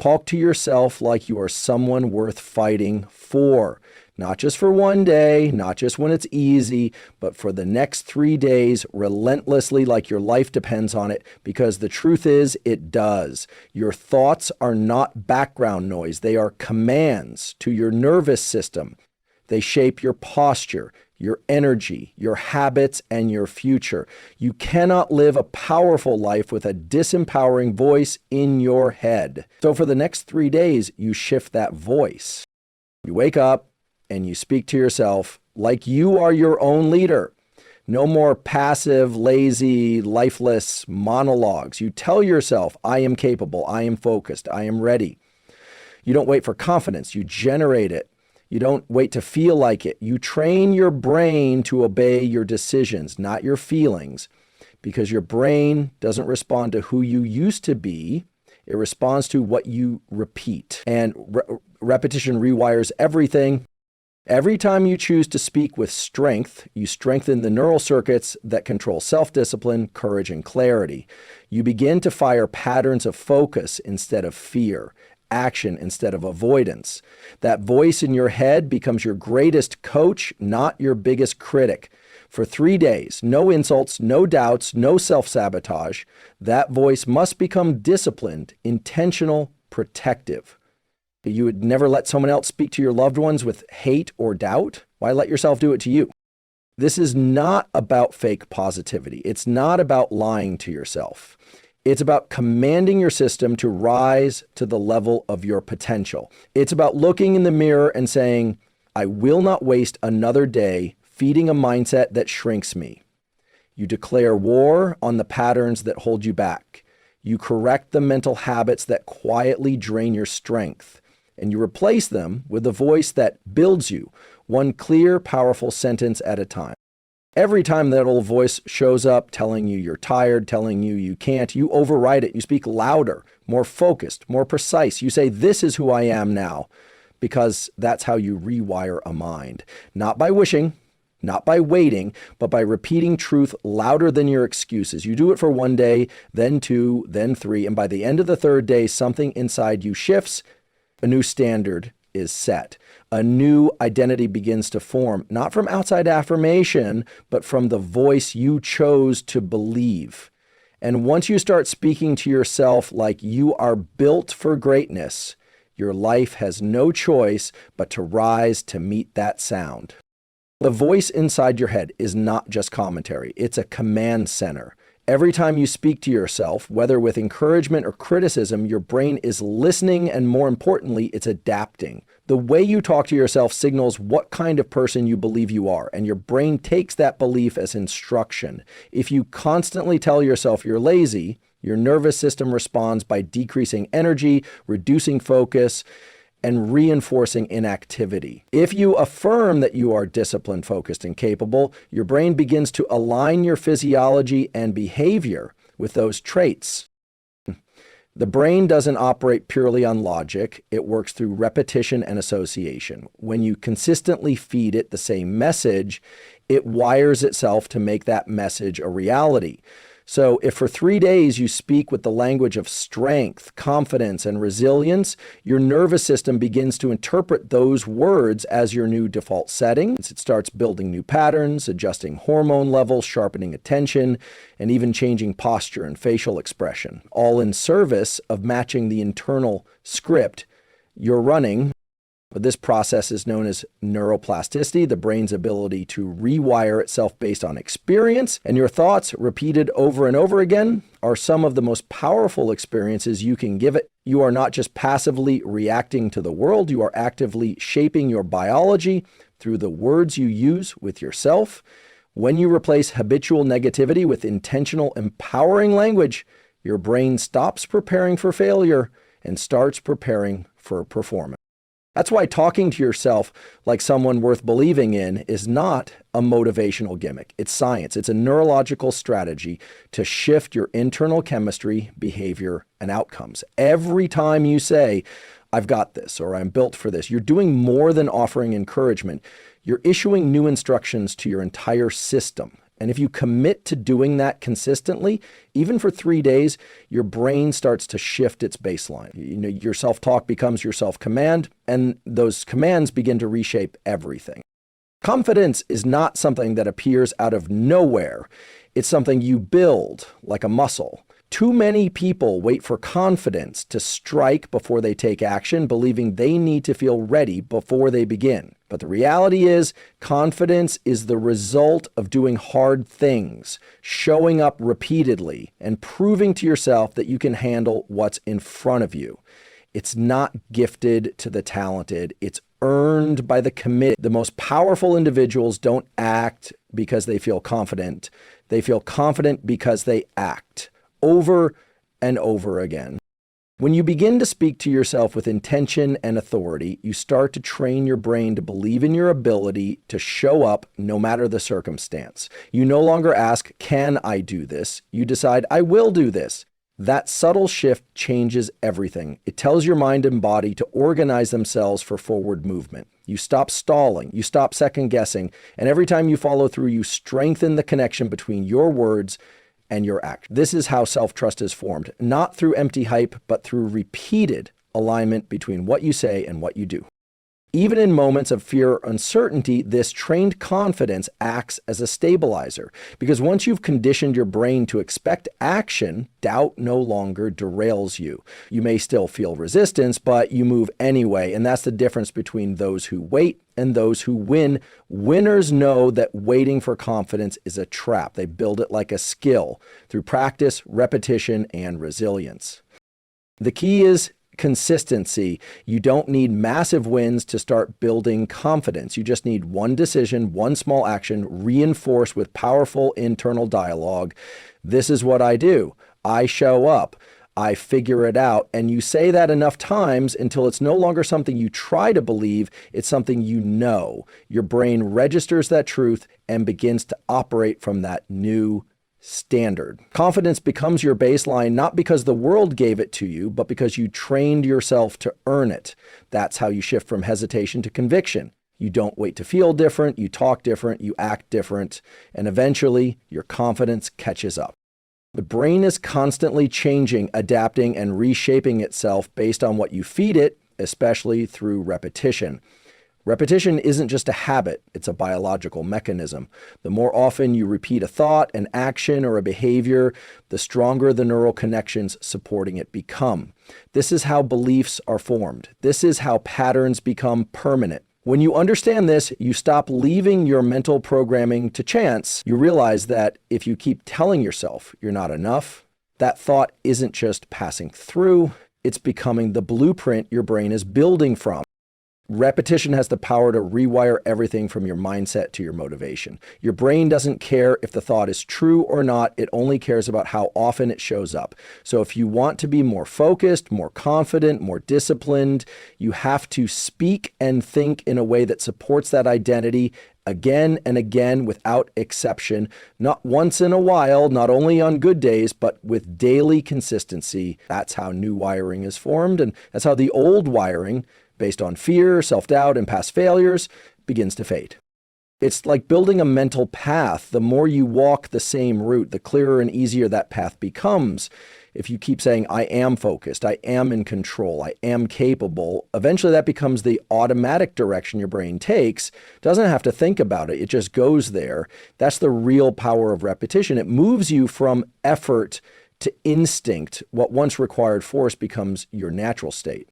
Talk to yourself like you are someone worth fighting for. Not just for one day, not just when it's easy, but for the next 3 days, relentlessly, like your life depends on it, because the truth is, it does. Your thoughts are not background noise. They are commands to your nervous system. They shape your posture, your energy, your habits, and your future. You cannot live a powerful life with a disempowering voice in your head. So for the next 3 days, you shift that voice. You wake up, and you speak to yourself like you are your own leader. No more passive, lazy, lifeless monologues. You tell yourself, I am capable, I am focused, I am ready. You don't wait for confidence, you generate it. You don't wait to feel like it. You train your brain to obey your decisions, not your feelings, because your brain doesn't respond to who you used to be. It responds to what you repeat. And repetition rewires everything. Every time you choose to speak with strength, you strengthen the neural circuits that control self-discipline, courage, and clarity. You begin to fire patterns of focus instead of fear, action instead of avoidance. That voice in your head becomes your greatest coach, not your biggest critic. For 3 days, no insults, no doubts, no self-sabotage. That voice must become disciplined, intentional, protective. You would never let someone else speak to your loved ones with hate or doubt. Why let yourself do it to you? This is not about fake positivity. It's not about lying to yourself. It's about commanding your system to rise to the level of your potential. It's about looking in the mirror and saying, I will not waste another day feeding a mindset that shrinks me. You declare war on the patterns that hold you back. You correct the mental habits that quietly drain your strength. And you replace them with a voice that builds you, one clear, powerful sentence at a time. Every time that old voice shows up telling you you're tired, telling you you can't, you override it. You speak louder, more focused, more precise. You say, this is who I am now, because that's how you rewire a mind. Not by wishing, not by waiting, but by repeating truth louder than your excuses. You do it for 1 day, then 2, then 3, and by the end of the 3rd day, something inside you shifts. A new standard is set. A new identity begins to form, not from outside affirmation, but from the voice you chose to believe. And once you start speaking to yourself like you are built for greatness, your life has no choice but to rise to meet that sound. The voice inside your head is not just commentary. It's a command center. Every time you speak to yourself, whether with encouragement or criticism, your brain is listening, and more importantly, it's adapting. The way you talk to yourself signals what kind of person you believe you are, and your brain takes that belief as instruction. If you constantly tell yourself you're lazy, your nervous system responds by decreasing energy, reducing focus, and reinforcing inactivity. If you affirm that you are disciplined, focused, and capable, your brain begins to align your physiology and behavior with those traits. The brain doesn't operate purely on logic. It works through repetition and association. When you consistently feed it the same message, it wires itself to make that message a reality. So if for 3 days you speak with the language of strength, confidence, and resilience, your nervous system begins to interpret those words as your new default setting. It starts building new patterns, adjusting hormone levels, sharpening attention, and even changing posture and facial expression, all in service of matching the internal script you're running. But this process is known as neuroplasticity, the brain's ability to rewire itself based on experience. And your thoughts, repeated over and over again, are some of the most powerful experiences you can give it. You are not just passively reacting to the world, you are actively shaping your biology through the words you use with yourself. When you replace habitual negativity with intentional, empowering language, your brain stops preparing for failure and starts preparing for performance. That's why talking to yourself like someone worth believing in is not a motivational gimmick. It's science. It's a neurological strategy to shift your internal chemistry, behavior, and outcomes. Every time you say, I've got this, or I'm built for this, you're doing more than offering encouragement. You're issuing new instructions to your entire system. And if you commit to doing that consistently, even for 3 days, your brain starts to shift its baseline. Your self-talk becomes your self-command, and those commands begin to reshape everything. Confidence is not something that appears out of nowhere. It's something you build like a muscle. Too many people wait for confidence to strike before they take action, believing they need to feel ready before they begin. But the reality is, confidence is the result of doing hard things, showing up repeatedly, and proving to yourself that you can handle what's in front of you. It's not gifted to the talented. It's earned by the committed. The most powerful individuals don't act because they feel confident. They feel confident because they act over and over again. When you begin to speak to yourself with intention and authority, you start to train your brain to believe in your ability to show up no matter the circumstance. You no longer ask, can I do this? You decide, I will do this. That subtle shift changes everything. It tells your mind and body to organize themselves for forward movement. You stop stalling, you stop second guessing, and every time you follow through, you strengthen the connection between your words and your action. This is how self-trust is formed, not through empty hype, but through repeated alignment between what you say and what you do. Even in moments of fear or uncertainty, this trained confidence acts as a stabilizer, because once you've conditioned your brain to expect action, doubt no longer derails you. You may still feel resistance, but you move anyway, and that's the difference between those who wait and those who win. Winners know that waiting for confidence is a trap. They build it like a skill through practice, repetition, and resilience. The key is consistency. You don't need massive wins to start building confidence. You just need one decision, one small action, reinforced with powerful internal dialogue. This is what I do. I show up. I figure it out. And you say that enough times until it's no longer something you try to believe, it's something you know. Your brain registers that truth and begins to operate from that new standard. Confidence becomes your baseline not because the world gave it to you, but because you trained yourself to earn it. That's how you shift from hesitation to conviction. You don't wait to feel different, you talk different, you act different, and eventually your confidence catches up. The brain is constantly changing, adapting, and reshaping itself based on what you feed it, especially through repetition. Repetition isn't just a habit, it's a biological mechanism. The more often you repeat a thought, an action, or a behavior, the stronger the neural connections supporting it become. This is how beliefs are formed. This is how patterns become permanent. When you understand this, you stop leaving your mental programming to chance. You realize that if you keep telling yourself you're not enough, that thought isn't just passing through, it's becoming the blueprint your brain is building from. Repetition has the power to rewire everything from your mindset to your motivation. Your brain doesn't care if the thought is true or not. It only cares about how often it shows up. So if you want to be more focused, more confident, more disciplined, you have to speak and think in a way that supports that identity again and again without exception, not once in a while, not only on good days, but with daily consistency. That's how new wiring is formed, and that's how the old wiring, based on fear, self-doubt, and past failures, begins to fade. It's like building a mental path. The more you walk the same route, the clearer and easier that path becomes. If you keep saying, I am focused, I am in control, I am capable, eventually that becomes the automatic direction your brain takes. It doesn't have to think about it. It just goes there. That's the real power of repetition. It moves you from effort to instinct. What once required force becomes your natural state.